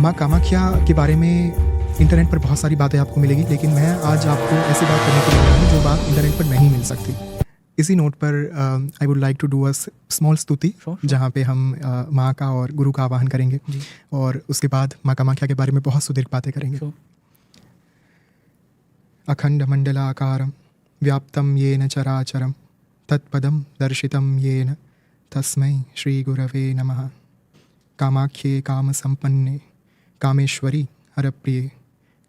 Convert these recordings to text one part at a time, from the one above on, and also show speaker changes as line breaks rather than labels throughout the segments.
माँ कामाख्या के बारे में इंटरनेट पर बहुत सारी बातें आपको मिलेगी, लेकिन मैं आज आपको ऐसी बात करने के लिए आया हूँ जो बात इंटरनेट पर नहीं मिल सकती। इसी नोट पर I would like to do a small स्तुति, जहाँ पे हम माँ का और गुरु का आवाहन करेंगे और उसके बाद माँ कामाख्या के बारे में बहुत सुदीर्घ बातें करेंगे। अखंड मंडलाकारं व्याप्तं येन चराचरं तत्पदं दर्शितं येन तस्मै श्री गुरवे नमः। कामाख्ये कामसंपन्ने कामेश्वरी हरप्रिये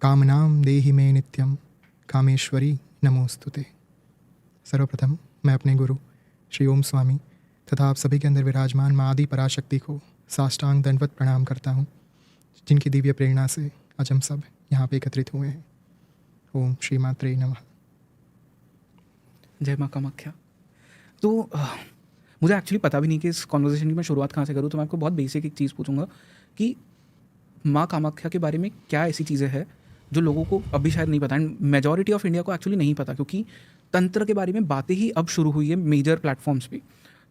कामनां देहि मे नित्यं कामेश्वरी नमोस्तुते। सर्वप्रथम मैं अपने गुरु श्री ओम स्वामी तथा आप सभी के अंदर विराजमान माँ आदि पराशक्ति को साष्टांग दंडवत प्रणाम करता हूँ, जिनकी दिव्य प्रेरणा से आज हम सब यहाँ पे एकत्रित हुए हैं। ओम श्री मात्रे नमः।
जय माँ कामाख्या। तो मुझे एक्चुअली पता भी नहीं कि इस कॉन्वर्जेशन की मैं शुरुआत कहाँ से करूँ, तो मैं आपको बहुत बेसिक एक चीज़ पूछूंगा कि माँ कामाख्या के बारे में क्या ऐसी चीज़ें हैं जो लोगों को अभी शायद नहीं पता, एंड मेजॉरिटी ऑफ इंडिया को एक्चुअली नहीं पता, क्योंकि तंत्र के बारे में बातें ही अब शुरू हुई है मेजर प्लेटफॉर्म्स पे।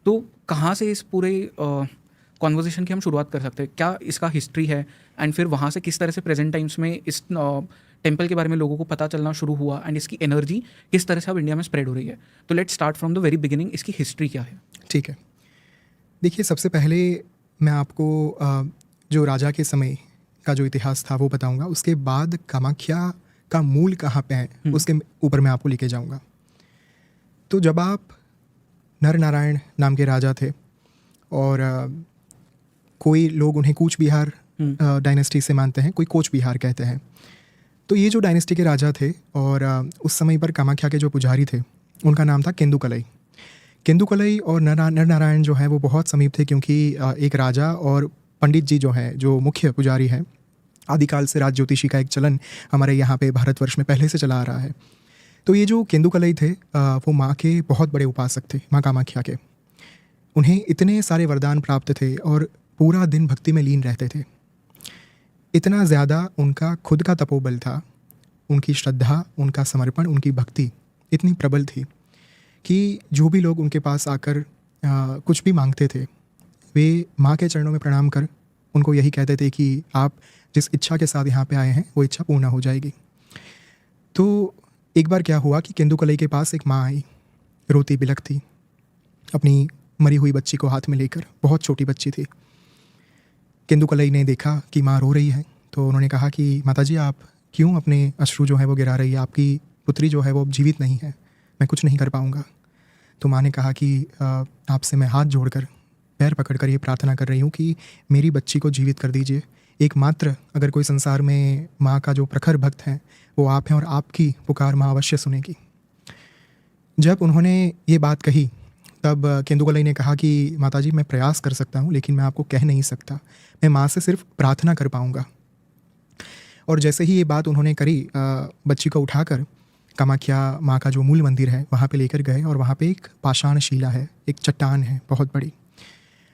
तो कहाँ से इस पूरे कॉन्वर्जेशन की हम शुरुआत कर सकते हैं? क्या इसका हिस्ट्री है, एंड फिर वहाँ से किस तरह से प्रेजेंट टाइम्स में इस टेम्पल के बारे में लोगों को पता चलना शुरू हुआ, एंड इसकी एनर्जी किस तरह से अब इंडिया में स्प्रेड हो रही है? तो let's start from the very beginning, इसकी हिस्ट्री क्या है?
ठीक है, देखिए सबसे पहले मैं आपको जो राजा के समय का जो इतिहास था वो बताऊंगा, उसके बाद कामाख्या का मूल कहाँ पे है उसके ऊपर मैं आपको लेके जाऊंगा। तो जब आप नर नारायण नाम के राजा थे और कोई लोग उन्हें कूच बिहार डायनेस्टी से मानते हैं, कोई कोच बिहार कहते हैं। तो ये जो डायनेस्टी के राजा थे और उस समय पर कामाख्या के जो पुजारी थे उनका नाम था केंदुकलई। केंदुकलई और नर नारायण जो है वो बहुत समीप थे, क्योंकि एक राजा और पंडित जी जो है, जो मुख्य पुजारी हैं, आदिकाल से राज ज्योतिषी का एक चलन हमारे यहाँ पे भारतवर्ष में पहले से चला आ रहा है। तो ये जो केंदुकलई थे वो माँ के बहुत बड़े उपासक थे, माँ कामाख्या के। उन्हें इतने सारे वरदान प्राप्त थे और पूरा दिन भक्ति में लीन रहते थे। इतना ज़्यादा उनका खुद का तपोबल था, उनकी श्रद्धा, उनका समर्पण, उनकी भक्ति इतनी प्रबल थी कि जो भी लोग उनके पास आकर कुछ भी मांगते थे, वे माँ के चरणों में प्रणाम कर उनको यही कहते थे कि आप जिस इच्छा के साथ यहाँ पे आए हैं वो इच्छा पूर्ण हो जाएगी। तो एक बार क्या हुआ कि केंदुकलई के पास एक माँ आई, रोती बिलखती, अपनी मरी हुई बच्ची को हाथ में लेकर। बहुत छोटी बच्ची थी। केंदुकलई ने देखा कि माँ रो रही है, तो उन्होंने कहा कि माताजी आप क्यों अपने अश्रु जो है वो गिरा रही है, आपकी पुत्री जो है वो अब जीवित नहीं है, मैं कुछ नहीं कर पाऊँगा। तो माँ ने कहा कि आपसे मैं हाथ जोड़कर पैर पकड़कर ये प्रार्थना कर रही हूँ कि मेरी बच्ची को जीवित कर दीजिए। एकमात्र अगर कोई संसार में माँ का जो प्रखर भक्त हैं वो आप हैं और आपकी पुकार माँ अवश्य सुनेगी। जब उन्होंने ये बात कही तब केंदुकलई ने कहा कि माताजी मैं प्रयास कर सकता हूँ, लेकिन मैं आपको कह नहीं सकता, मैं माँ से सिर्फ प्रार्थना कर पाऊँगा। और जैसे ही ये बात उन्होंने करी, बच्ची को उठाकर कामाख्या माँ का जो मूल मंदिर है वहाँ पे लेकर गए और वहाँ पे एक पाषाण शिला है, एक चट्टान है बहुत बड़ी।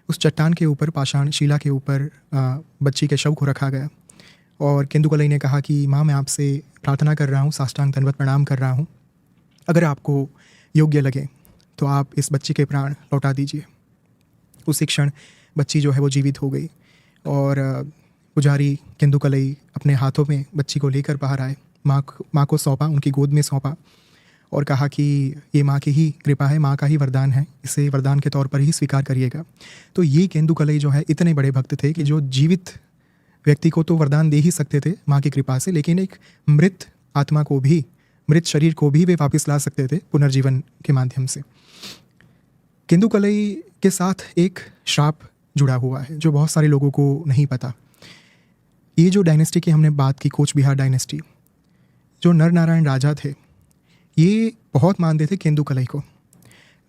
उस चट्टान के ऊपर, पाषाण शिला के ऊपर बच्ची के शव को रखा गया और केंदुकलई ने कहा कि माँ मैं आपसे प्रार्थना कर रहा हूँ, साष्टांग दंडवत प्रणाम कर रहा हूँ, अगर आपको योग्य लगे तो आप इस बच्ची के प्राण लौटा दीजिए। उसी क्षण बच्ची जो है वो जीवित हो गई और पुजारी केंदुकलई अपने हाथों में बच्ची को लेकर बाहर आए, माँ को सौंपा, उनकी गोद में सौंपा और कहा कि ये माँ की ही कृपा है, माँ का ही वरदान है, इसे वरदान के तौर पर ही स्वीकार करिएगा। तो ये केंदुकलई जो है इतने बड़े भक्त थे कि जो जीवित व्यक्ति को तो वरदान दे ही सकते थे माँ की कृपा से, लेकिन एक मृत आत्मा को भी, मृत शरीर को भी वे वापस ला सकते थे पुनर्जीवन के माध्यम से। केंदुकलई के साथ एक श्राप जुड़ा हुआ है जो बहुत सारे लोगों को नहीं पता। ये जो डायनेस्टी की हमने बात की, कोच बिहार डायनेस्टी, जो नर नारायण राजा थे ये बहुत मानते थे केंदुकलई को।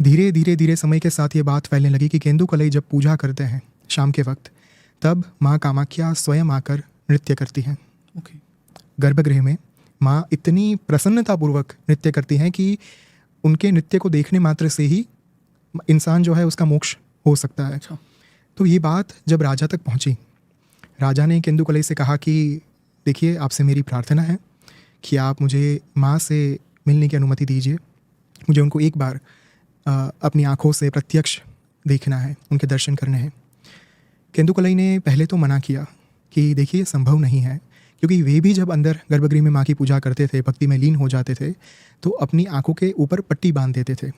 धीरे धीरे धीरे समय के साथ ये बात फैलने लगी कि केंदुकलई जब पूजा करते हैं शाम के वक्त, तब माँ कामाख्या स्वयं आकर नृत्य करती हैं। गर्भगृह में माँ इतनी प्रसन्नतापूर्वक नृत्य करती हैं कि उनके नृत्य को देखने मात्र से ही इंसान जो है उसका मोक्ष हो सकता है। तो ये बात जब राजा तक पहुँची, राजा ने केंदुकलई से कहा कि देखिए आपसे मेरी प्रार्थना है कि आप मुझे माँ से मिलने की अनुमति दीजिए, मुझे उनको एक बार अपनी आँखों से प्रत्यक्ष देखना है, उनके दर्शन करने हैं। केंदुकलई ने पहले तो मना किया, कि देखिए ये संभव नहीं है, क्योंकि वे भी जब अंदर गर्भगृह में माँ की पूजा करते थे, भक्ति में लीन हो जाते थे, तो अपनी आंखों के ऊपर पट्टी बांध देते थे,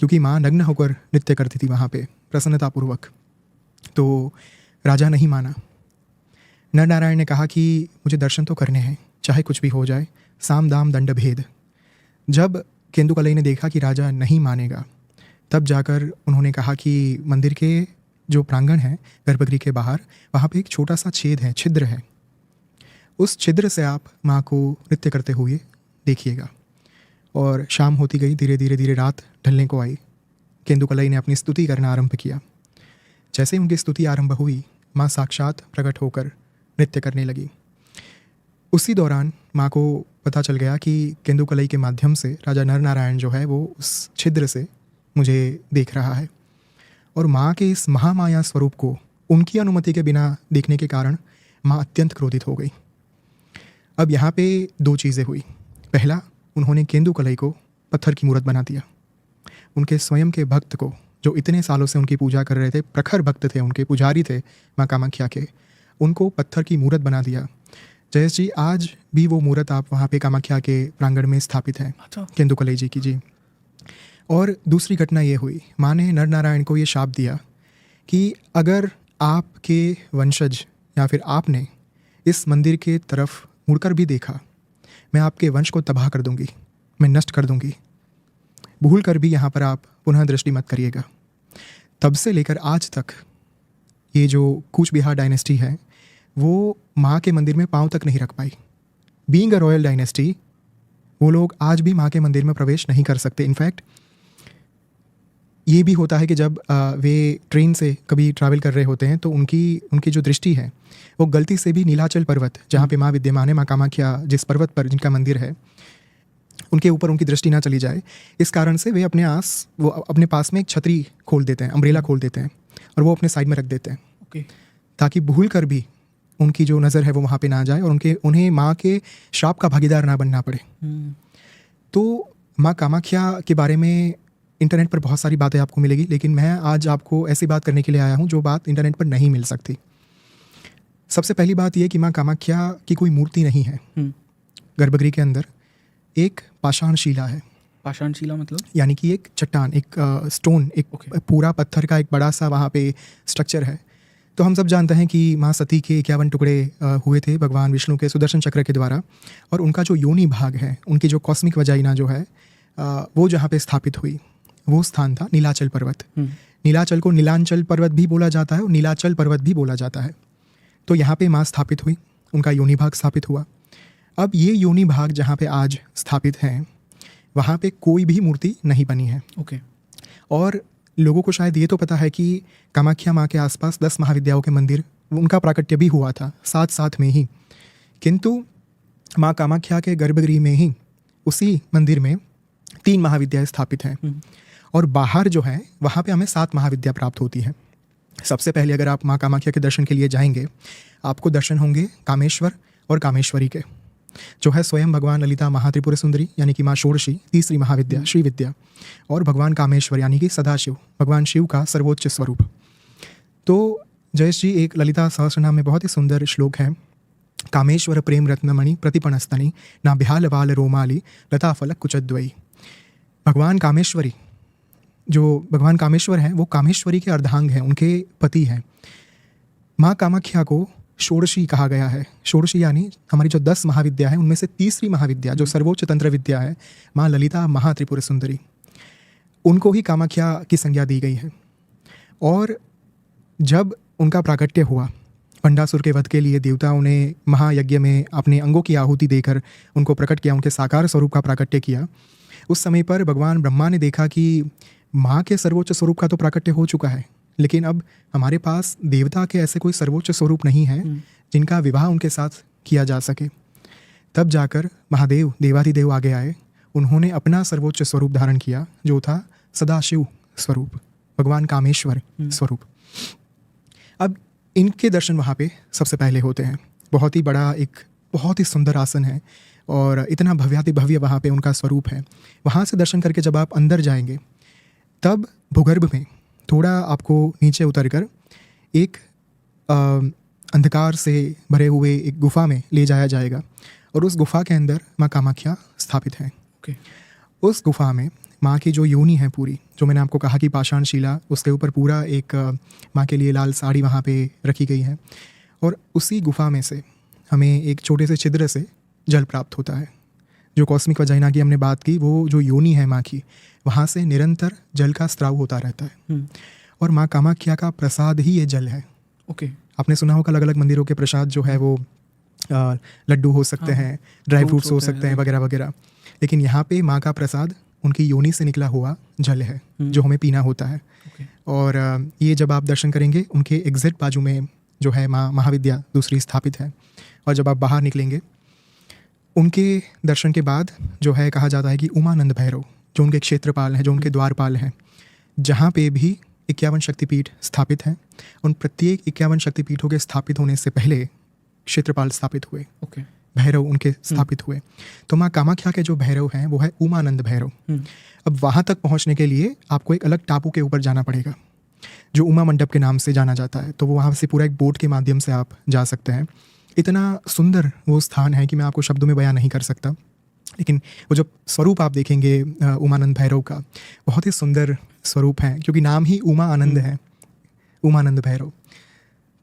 क्योंकि माँ नग्न होकर नृत्य करती थी वहाँ पे प्रसन्नतापूर्वक। तो राजा नहीं माना। नर नारायण ने कहा कि मुझे दर्शन तो करने हैं, चाहे कुछ भी हो जाए, साम दाम दंड भेद। जब केंदुकलई ने देखा कि राजा नहीं मानेगा, तब जाकर उन्होंने कहा कि मंदिर के जो प्रांगण है गर्भगृह के बाहर, वहाँ पे एक छोटा सा छेद है, छिद्र है, उस छिद्र से आप माँ को नृत्य करते हुए देखिएगा। और शाम होती गई, धीरे धीरे धीरे रात ढलने को आई। केंदुकलई ने अपनी स्तुति करना आरंभ किया। जैसे ही उनकी स्तुति आरंभ हुई, माँ साक्षात प्रकट होकर नृत्य करने लगी। उसी दौरान माँ को पता चल गया कि केंदुकलई के माध्यम से राजा नर नारायण जो है वो उस छिद्र से मुझे देख रहा है। और माँ के इस महामाया स्वरूप को उनकी अनुमति के बिना देखने के कारण माँ अत्यंत क्रोधित हो गई। अब यहाँ पे दो चीज़ें हुई। पहला, उन्होंने केंदुकलई को पत्थर की मूर्त बना दिया। उनके स्वयं के भक्त को, जो इतने सालों से उनकी पूजा कर रहे थे, प्रखर भक्त थे, उनके पुजारी थे माँ कामाख्या के, उनको पत्थर की मूर्त बना दिया। जयेश जी, आज भी वो मूर्त आप वहाँ पे कामाख्या के प्रांगण में स्थापित है, केंदुकलई जी की जी। और दूसरी घटना ये हुई, माँ ने नर नारायण को ये शाप दिया कि अगर आपके वंशज या फिर आपने इस मंदिर के तरफ मुड़कर भी देखा, मैं आपके वंश को तबाह कर दूंगी, मैं नष्ट कर दूंगी। भूल कर भी यहाँ पर आप पुनः दृष्टि मत करिएगा। तब से लेकर आज तक ये जो कूच बिहार डायनेस्टी है वो माँ के मंदिर में पाँव तक नहीं रख पाई। बीइंग अ रॉयल डायनेस्टी, वो लोग आज भी माँ के मंदिर में प्रवेश नहीं कर सकते। इनफैक्ट ये भी होता है कि जब वे ट्रेन से कभी ट्रैवल कर रहे होते हैं तो उनकी जो दृष्टि है वो गलती से भी नीलाचल पर्वत, जहाँ पे माँ विद्यमान है, माँ कामाख्या जिस पर्वत पर जिनका मंदिर है, उनके ऊपर उनकी दृष्टि ना चली जाए। इस कारण से वे अपने पास में एक छतरी खोल देते हैं, अम्ब्रेला खोल देते हैं, और वो अपने साइड में रख देते हैं।
ओके।
ताकि भूल कर भी उनकी जो नज़र है वो वहाँ पे ना जाए और उन्हें माँ के श्राप का भागीदार ना बनना पड़े। तो माँ कामाख्या के बारे में इंटरनेट पर बहुत सारी बातें आपको मिलेगी, लेकिन मैं आज आपको ऐसी बात करने के लिए आया हूँ जो बात इंटरनेट पर नहीं मिल सकती। सबसे पहली बात यह कि माँ कामाख्या की कोई मूर्ति नहीं है। गर्भगृह के अंदर एक पाषाण शिला है।
पाषाण शिला मतलब? यानी
कि एक चट्टान, एक स्टोन, एक पूरा पत्थर का एक बड़ा सा वहाँ पे स्ट्रक्चर है। तो हम सब जानते हैं कि माँ सती के 51 टुकड़े हुए थे भगवान विष्णु के सुदर्शन चक्र के द्वारा, और उनका जो योनि भाग है, उनकी जो कॉस्मिक वजाइना जो है, वो जहाँ पे स्थापित हुई वो स्थान था नीलाचल पर्वत। नीलाचल को नीलांचल पर्वत भी बोला जाता है और नीलाचल पर्वत भी बोला जाता है। तो यहाँ पे माँ स्थापित हुई, उनका योनि भाग स्थापित हुआ। अब ये योनि भाग जहाँ पे आज स्थापित हैं, वहाँ पे कोई भी मूर्ति नहीं बनी है।
ओके।
और लोगों को शायद ये तो पता है कि कामाख्या माँ के आसपास 10 महाविद्याओं के मंदिर, उनका प्राकट्य भी हुआ था साथ साथ में ही, किंतु माँ कामाख्या के गर्भगृह में ही उसी मंदिर में 3 महाविद्याएं स्थापित हैं। और बाहर जो है वहाँ पे हमें 7 महाविद्या प्राप्त होती है। सबसे पहले अगर आप माँ कामाख्या के दर्शन के लिए जाएंगे, आपको दर्शन होंगे कामेश्वर और कामेश्वरी के, जो है स्वयं भगवान ललिता महात्रिपुर सुंदरी यानी कि माँ षोडशी, तीसरी महाविद्या श्री विद्या, और भगवान कामेश्वर यानी कि सदाशिव, भगवान शिव का सर्वोच्च स्वरूप। तो जयेश जी, एक ललिता सहस्रनाम में बहुत ही सुंदर श्लोक है, कामेश्वर प्रेम रत्नमणि प्रतिपणस्तनी नाभ्याल वाल रोमाली लता फलक कुचद्वयी। भगवान कामेश्वरी, जो भगवान कामेश्वर हैं, वो कामेश्वरी के अर्धांग हैं, उनके पति हैं। माँ कामाख्या को षोडशी कहा गया है। षोडशी यानी हमारी जो 10 महाविद्या है उनमें से तीसरी महाविद्या जो सर्वोच्च तंत्र विद्या है, माँ ललिता महात्रिपुर सुंदरी, उनको ही कामाख्या की संज्ञा दी गई है। और जब उनका प्राकट्य हुआ, पंडासुर के वध के लिए देवताओं ने महायज्ञ में अपने अंगों की आहुति देकर उनको प्रकट किया, उनके साकार स्वरूप का प्राकट्य किया। उस समय पर भगवान ब्रह्मा ने देखा कि माँ के सर्वोच्च स्वरूप का तो प्राकट्य हो चुका है, लेकिन अब हमारे पास देवता के ऐसे कोई सर्वोच्च स्वरूप नहीं है जिनका विवाह उनके साथ किया जा सके। तब जाकर महादेव, देवाधिदेव आगे आए, उन्होंने अपना सर्वोच्च स्वरूप धारण किया जो था सदाशिव स्वरूप, भगवान कामेश्वर स्वरूप। अब इनके दर्शन वहाँ पे सबसे पहले होते हैं। बहुत ही बड़ा, एक बहुत ही सुंदर आसन है और इतना भव्याति भव्य वहाँ पे उनका स्वरूप है। वहाँ से दर्शन करके जब आप अंदर जाएंगे, तब भूगर्भ में थोड़ा आपको नीचे उतरकर एक अंधकार से भरे हुए एक गुफा में ले जाया जाएगा और उस गुफा के अंदर माँ कामाख्या स्थापित हैं।
ओके।
उस गुफा में माँ की जो योनि है पूरी, जो मैंने आपको कहा कि पाषाण शिला, उसके ऊपर पूरा एक माँ के लिए लाल साड़ी वहाँ पे रखी गई है और उसी गुफा में से हमें एक छोटे से छिद्र से जल प्राप्त होता है। जो कॉस्मिक वजाइना की हमने बात की, वो जो योनि है माँ की, वहाँ से निरंतर जल का स्त्राव होता रहता है और माँ कामाख्या का प्रसाद ही ये जल है।
ओके।
आपने सुना होगा अलग अलग मंदिरों के प्रसाद जो है वो लड्डू हो सकते हैं, ड्राई फ्रूट्स हो सकते हैं वगैरह वगैरह, लेकिन यहाँ पे माँ का प्रसाद उनकी योनि से निकला हुआ जल है जो हमें पीना होता है। और ये जब आप दर्शन करेंगे, उनके एग्जैक्ट बाजू में जो है माँ महाविद्या दूसरी स्थापित है और जब आप बाहर निकलेंगे, उनके दर्शन के बाद जो है कहा जाता है कि उमानंद भैरव जो उनके क्षेत्रपाल हैं, जो उनके द्वारपाल हैं, जहाँ पे भी 51 शक्तिपीठ स्थापित हैं, उन प्रत्येक 51 शक्तिपीठों के स्थापित होने से पहले क्षेत्रपाल स्थापित हुए।
ओके।
भैरव उनके स्थापित हुए। तो माँ कामाख्या के जो भैरव हैं वो है उमानंद भैरव। अब वहाँ तक पहुँचने के लिए आपको एक अलग टापू के ऊपर जाना पड़ेगा जो उमा मंडप के नाम से जाना जाता है। तो वो वहाँ से पूरा एक बोट के माध्यम से आप जा सकते हैं। इतना सुंदर वो स्थान है कि मैं आपको शब्दों में बयां नहीं कर सकता, लेकिन वो जो स्वरूप आप देखेंगे उमानंद भैरव का, बहुत ही सुंदर स्वरूप है क्योंकि नाम ही उमा आनंद है, उमानंद भैरव।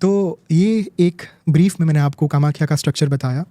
तो ये एक ब्रीफ में मैंने आपको कामाख्या का स्ट्रक्चर बताया।